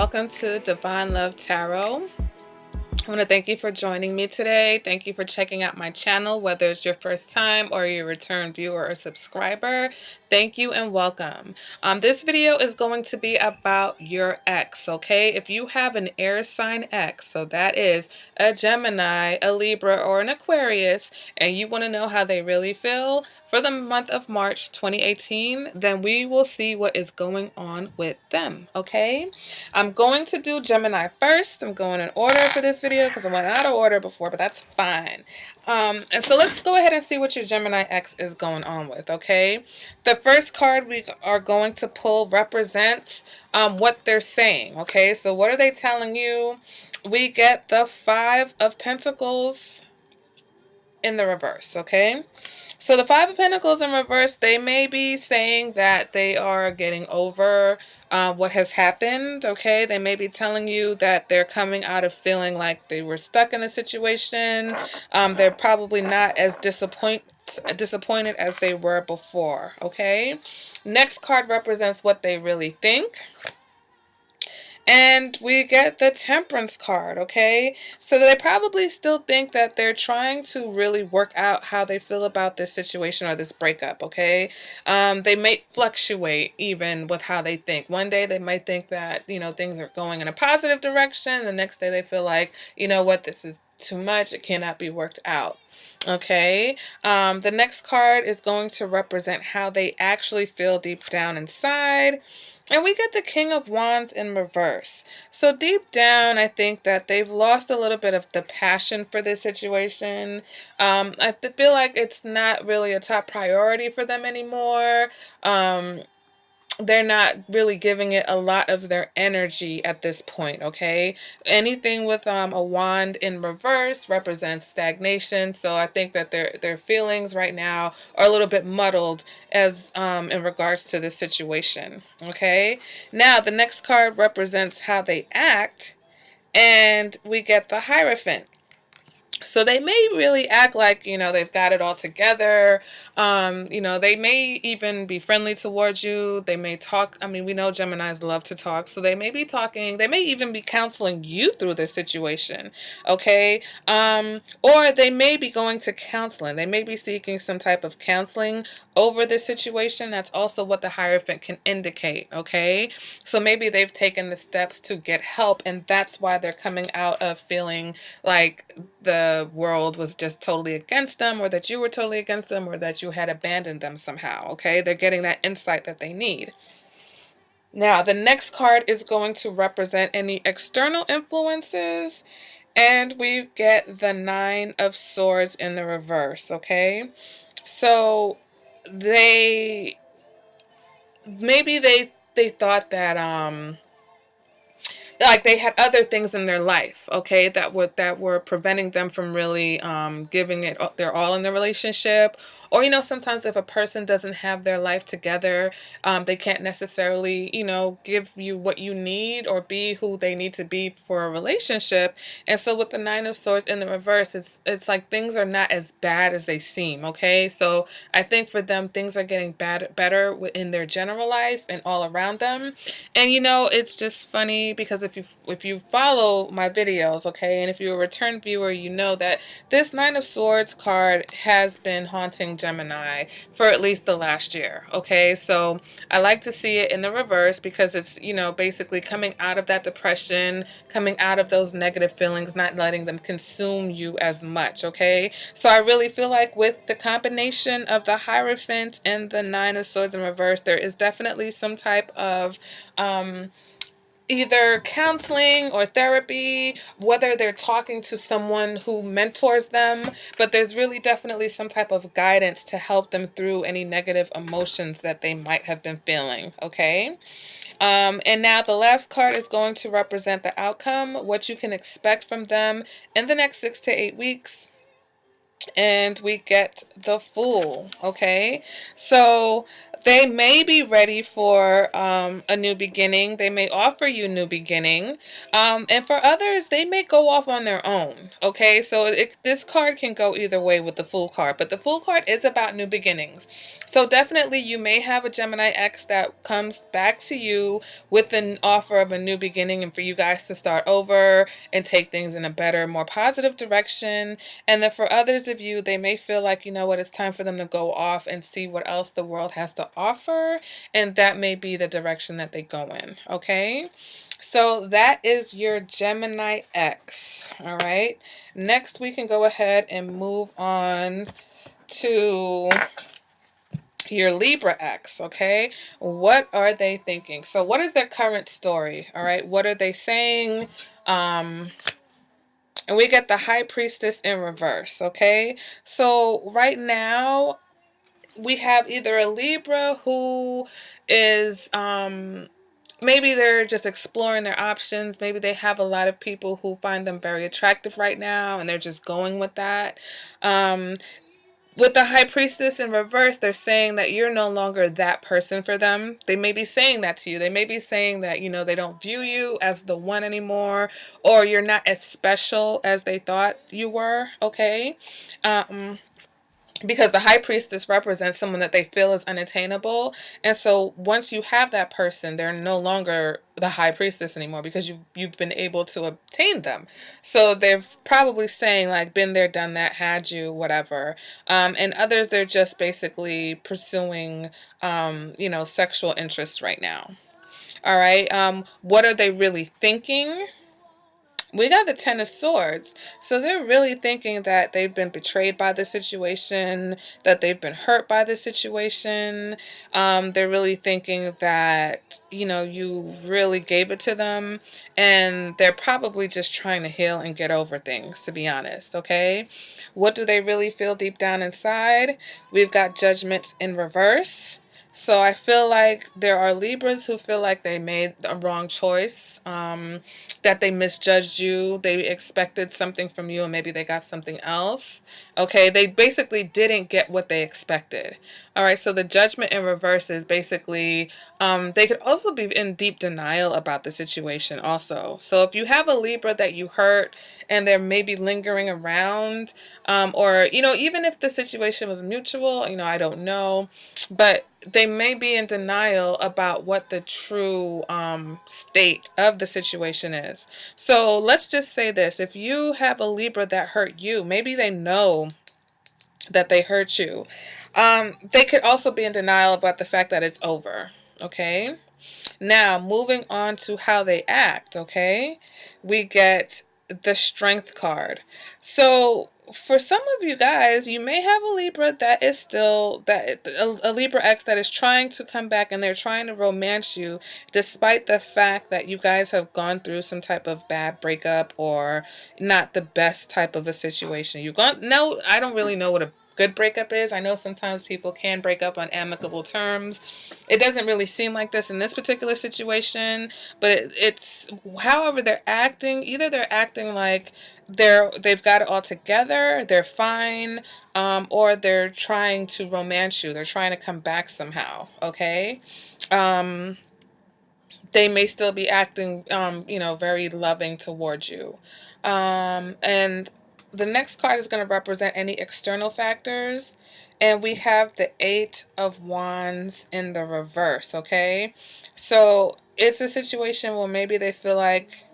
welcome to Divine Love Tarot. I want to thank you for joining me today. Thank you for checking out my channel, whether it's your first time or your return viewer or subscriber. Thank you and welcome. This video is going to be about your ex, okay? If you have an air sign ex, so that is a Gemini, a Libra, or an Aquarius, and you want to know how they really feel for the month of March 2018, then we will see what is going on with them, okay? I'm going to do Gemini first. I'm going in order for this video because I went out of order before, but that's fine. And so let's go ahead and see what your Gemini X is going on with, okay? The first card we are going to pull represents what they're saying, okay? So what are they telling you? We get the Five of Pentacles in the reverse, okay? So the Five of Pentacles in reverse, they may be saying that they are getting over what has happened, okay? They may be telling you that they're coming out of feeling like they were stuck in the situation. They're probably not as disappointed as they were before, okay? Next card represents what they really think. And we get the Temperance card, okay? So they probably still think that they're trying to really work out how they feel about this situation or this breakup, okay? They may fluctuate even with how they think. One day they might think that, you know, things are going in a positive direction. The next day they feel like, you know what, this is too much. It cannot be worked out. Okay, the next card is going to represent how they actually feel deep down inside. And we get the King of Wands in reverse. So deep down, I think that they've lost a little bit of the passion for this situation. I feel like it's not really a top priority for them anymore. They're not really giving it a lot of their energy at this point, okay? Anything with a wand in reverse represents stagnation, so I think that their feelings right now are a little bit muddled as in regards to this situation, okay? Now, the next card represents how they act, and we get the Hierophant. So they may really act like, you know, they've got it all together. You know, they may even be friendly towards you. They may talk. I mean, we know Geminis love to talk. So they may be talking. They may even be counseling you through this situation. Okay. Or they may be going to counseling. They may be seeking some type of counseling over this situation. That's also what the Hierophant can indicate. Okay. So maybe they've taken the steps to get help. And that's why they're coming out of feeling like the world was just totally against them, or that you were totally against them, or that you had abandoned them somehow, okay? They're getting that insight that they need. Now, the next card is going to represent any external influences, and we get the Nine of Swords in the reverse, okay? So they thought that like they had other things in their life, okay, that were preventing them from really giving it their all in the relationship. Or, you know, sometimes if a person doesn't have their life together, they can't necessarily, you know, give you what you need or be who they need to be for a relationship. And so with the Nine of Swords in the reverse, it's like things are not as bad as they seem, okay? So I think for them, things are getting better in their general life and all around them. And, you know, it's just funny because if you follow my videos, okay, and if you're a return viewer, you know that this Nine of Swords card has been haunting Gemini for at least the last year, okay? So I like to see it in the reverse because it's, you know, basically coming out of that depression, coming out of those negative feelings, not letting them consume you as much, okay? So I really feel like with the combination of the Hierophant and the Nine of Swords in reverse, there is definitely some type of either counseling or therapy, whether they're talking to someone who mentors them, but there's really definitely some type of guidance to help them through any negative emotions that they might have been feeling, okay? And now the last card is going to represent the outcome, what you can expect from them in the next 6 to 8 weeks. and we get the Fool. Okay, so they may be ready for a new beginning. They may offer you new beginning, and for others they may go off on their own. Okay, so this card can go either way with the Fool card, but the Fool card is about new beginnings. So definitely you may have a Gemini X that comes back to you with an offer of a new beginning and for you guys to start over and take things in a better, more positive direction. And then for others of you, they may feel like, you know what, it's time for them to go off and see what else the world has to offer. And that may be the direction that they go in. Okay. So that is your Gemini X. All right. Next, we can go ahead and move on to your Libra X. Okay. What are they thinking? So what is their current story? All right. What are they saying? And we get the High Priestess in reverse, okay? So right now, we have either a Libra who is, maybe they're just exploring their options. Maybe they have a lot of people who find them very attractive right now, and they're just going with that. Um, with the High Priestess in reverse, they're saying that you're no longer that person for them. They may be saying that to you. They may be saying that, you know, they don't view you as the one anymore, or you're not as special as they thought you were, okay? Um, because the High Priestess represents someone that they feel is unattainable, and so once you have that person, they're no longer the High Priestess anymore because you've been able to obtain them. So they're probably saying like, been there, done that, had you, whatever. And others, they're just basically pursuing you know, sexual interest right now. All right. What are they really thinking? We got the Ten of Swords. So they're really thinking that they've been betrayed by the situation, that they've been hurt by the situation. They're really thinking that, you know, you really gave it to them. And they're probably just trying to heal and get over things, to be honest. Okay. What do they really feel deep down inside? We've got Judgment in reverse. So I feel like there are Libras who feel like they made a wrong choice, that they misjudged you. They expected something from you and maybe they got something else. Okay, they basically didn't get what they expected. All right, so the Judgment in reverse is basically, they could also be in deep denial about the situation also. So if you have a Libra that you hurt and they're maybe lingering around, or, you know, even if the situation was mutual, you know, I don't know, but they may be in denial about what the true state of the situation is. So let's just say this. If you have a Libra that hurt you, maybe they know that they hurt you. They could also be in denial about the fact that it's over. Okay. Now, moving on to how they act, okay? We get the Strength card. So, for some of you guys, you may have a Libra that is still that a Libra X that is trying to come back and they're trying to romance you despite the fact that you guys have gone through some type of bad breakup or not the best type of a situation. You've gone no, I don't really know what a good breakup is. I know sometimes people can break up on amicable terms. It doesn't really seem like this in this particular situation, but it's however they're acting. Either they're acting like they've got it all together, they're fine, or they're trying to romance you. They're trying to come back somehow. Okay. Um, they may still be acting, you know, very loving towards you. And the next card is going to represent any external factors. And we have the Eight of Wands in the reverse, okay? So it's a situation where maybe they feel like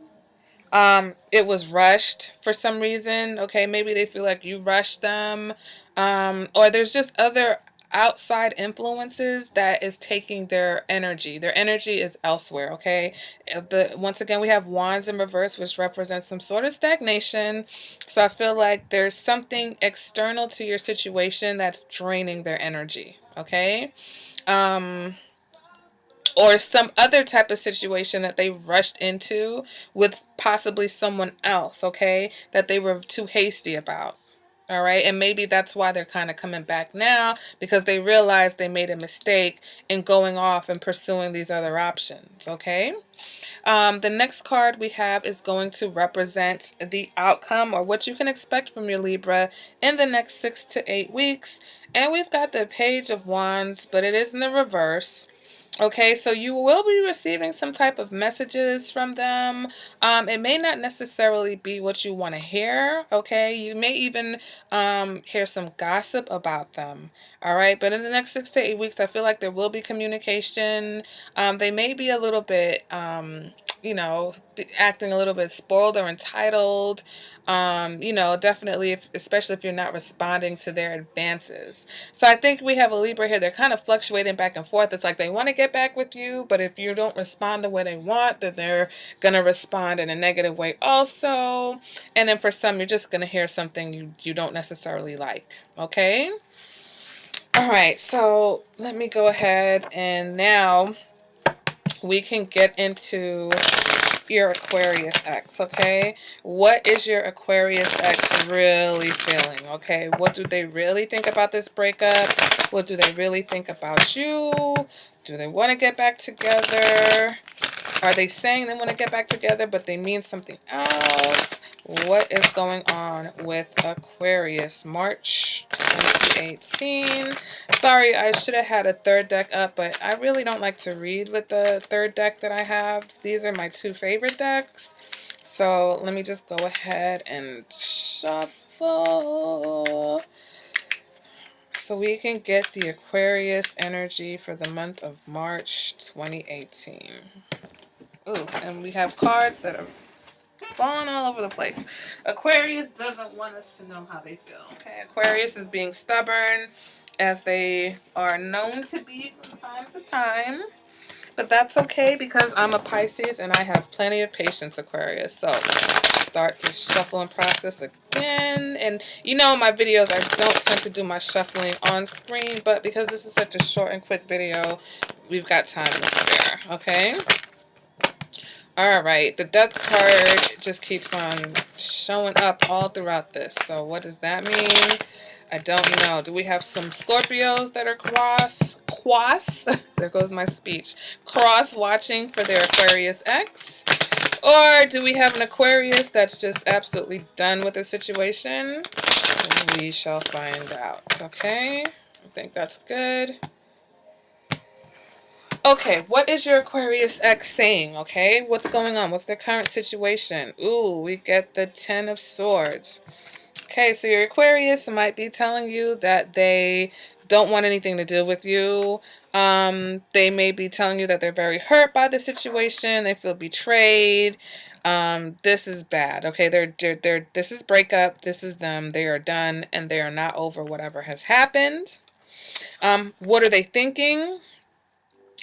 it was rushed for some reason. Okay, maybe they feel like you rushed them, or there's just other outside influences that is taking their energy is elsewhere. Okay, the once again we have Wands in reverse, which represents some sort of stagnation. So I feel like there's something external to your situation that's draining their energy. Okay. um or some other type of situation that they rushed into with possibly someone else, okay, that they were too hasty about. All right. And maybe that's why they're kind of coming back now, because they realize they made a mistake in going off and pursuing these other options. Okay. The next card we have is going to represent the outcome or what you can expect from your Libra in the next 6 to 8 weeks. And we've got the Page of Wands, but it is in the reverse. Okay, so you will be receiving some type of messages from them. It may not necessarily be what you want to hear. Okay, you may even hear some gossip about them. All right, but in the next 6 to 8 weeks, I feel like there will be communication. They may be a little bit, acting a little bit spoiled or entitled. Definitely, especially if you're not responding to their advances. So I think we have a Libra here. They're kind of fluctuating back and forth. It's like they want to get back with you, but if you don't respond the way they want, then they're going to respond in a negative way also. And then for some, you're just going to hear something you don't necessarily like. Okay? All right. So let me go ahead and now we can get into your Aquarius X, okay? What is your Aquarius X really feeling, okay? What do they really think about this breakup? What do they really think about you? Do they want to get back together? Are they saying they want to get back together, but they mean something else? What is going on with Aquarius? March 2018. Sorry, I should have had a third deck up, but I really don't like to read with the third deck that I have. These are my two favorite decks. So let me just go ahead and shuffle so we can get the Aquarius energy for the month of March 2018. Ooh, and we have cards that have fallen all over the place. Aquarius doesn't want us to know how they feel, okay? Aquarius is being stubborn, as they are known to be from time to time. But that's okay, because I'm a Pisces and I have plenty of patience, Aquarius. So start to shuffle and process again. And my videos, I don't tend to do my shuffling on screen, but because this is such a short and quick video, we've got time to spare, okay? All right, the death card just keeps on showing up all throughout this. So what does that mean? I don't know. Do we have some Scorpios that are cross, there goes my speech, cross watching for their Aquarius X? Or do we have an Aquarius that's just absolutely done with the situation? We shall find out, okay? I think that's good. Okay, what is your Aquarius X saying, okay? What's going on? What's their current situation? Ooh, we get the Ten of Swords. Okay, so your Aquarius might be telling you that they don't want anything to do with you. They may be telling you that they're very hurt by the situation. They feel betrayed. This is bad. Okay, this is breakup. This is them. They are done and they are not over whatever has happened. What are they thinking?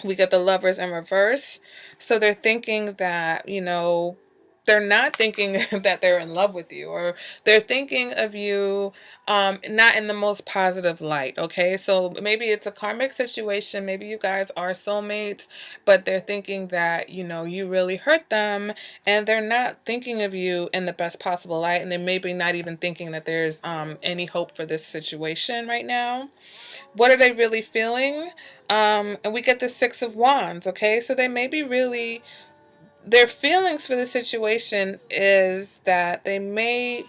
We get the Lovers in reverse. So they're thinking that, they're not thinking that they're in love with you, or they're thinking of you not in the most positive light, okay? So maybe it's a karmic situation. Maybe you guys are soulmates, but they're thinking that, you really hurt them, and they're not thinking of you in the best possible light, and they maybe not even thinking that there's any hope for this situation right now. What are they really feeling? And we get the Six of Wands, okay? So they may be really, their feelings for the situation is that I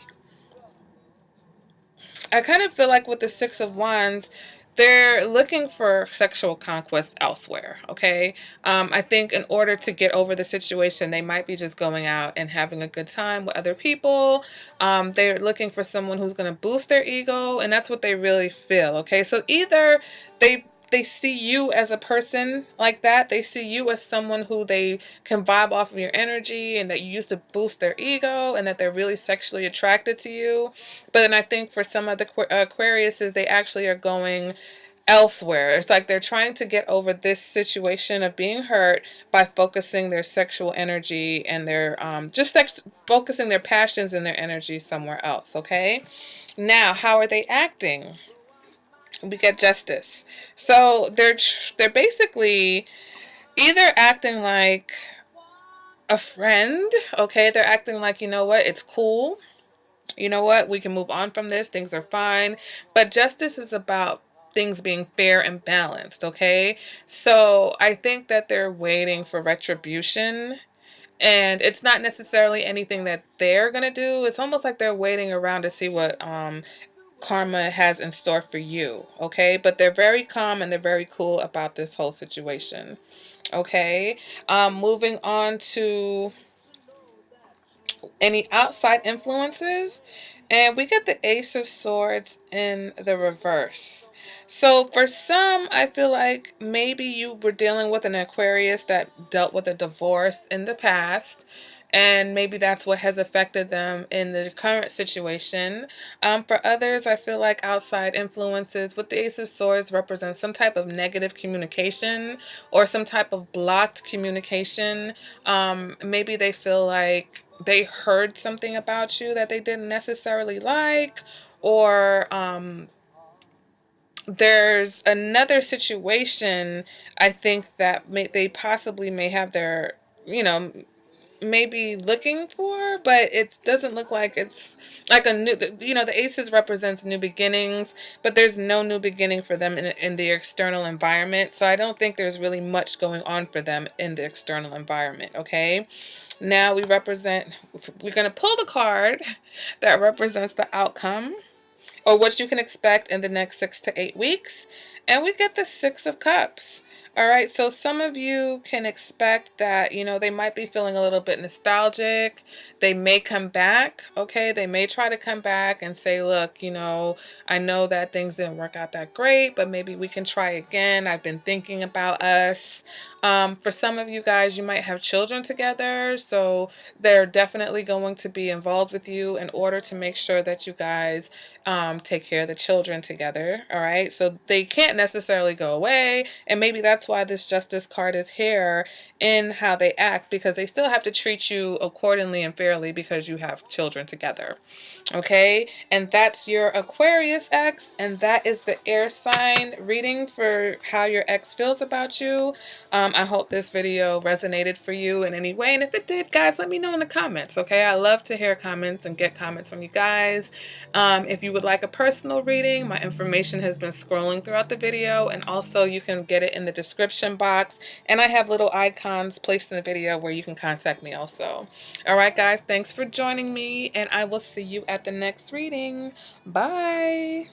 kind of feel like with the Six of Wands, they're looking for sexual conquest elsewhere, okay? I think in order to get over the situation, they might be just going out and having a good time with other people. They're looking for someone who's going to boost their ego, and that's what they really feel, okay? So either they see you as a person like that. They see you as someone who they can vibe off of your energy, and that you used to boost their ego, and that they're really sexually attracted to you. But then I think for some of the Aquariuses, they actually are going elsewhere. It's like they're trying to get over this situation of being hurt by focusing their sexual energy and their focusing their passions and their energy somewhere else, okay? Now, how are they acting? We get Justice. So they're basically either acting like a friend, okay? They're acting like, you know what, it's cool. You know what? We can move on from this. Things are fine. But justice is about things being fair and balanced, okay? So I think that they're waiting for retribution. And it's not necessarily anything that they're going to do. It's almost like they're waiting around to see what karma has in store for you, okay? But they're very calm and they're very cool about this whole situation, okay? Moving on to any outside influences, and we get the Ace of Swords in the reverse. So for some, I feel like maybe you were dealing with an Aquarius that dealt with a divorce in the past, and maybe that's what has affected them in the current situation. For others, I feel like outside influences with the Ace of Swords represents some type of negative communication or some type of blocked communication. Maybe they feel like they heard something about you that they didn't necessarily like, or there's another situation I think that they possibly may have their, you know, maybe looking for, but it doesn't look like it's like a new, the aces represents new beginnings, but there's no new beginning for them in the external environment. So I don't think there's really much going on for them in the external environment, okay? Now we're going to pull the card that represents the outcome or what you can expect in the next 6 to 8 weeks. And we get the Six of Cups. All right, so some of you can expect that, they might be feeling a little bit nostalgic. They may come back, okay? They may try to come back and say, look, I know that things didn't work out that great, but maybe we can try again. I've been thinking about us. For some of you guys, you might have children together, so they're definitely going to be involved with you in order to make sure that you guys take care of the children together. All right, so they can't necessarily go away, and maybe that's why this Justice card is here in how they act, because they still have to treat you accordingly and fairly because you have children together. Okay, and that's your Aquarius ex, and that is the air sign reading for how your ex feels about you. I hope this video resonated for you in any way, and if it did, guys, let me know in the comments. Okay, I love to hear comments and get comments from you guys. If you would like a personal reading, my information has been scrolling throughout the video, and also you can get it in the description box, and I have little icons placed in the video where you can contact me also. All right, guys, thanks for joining me, and I will see you at the next reading. Bye.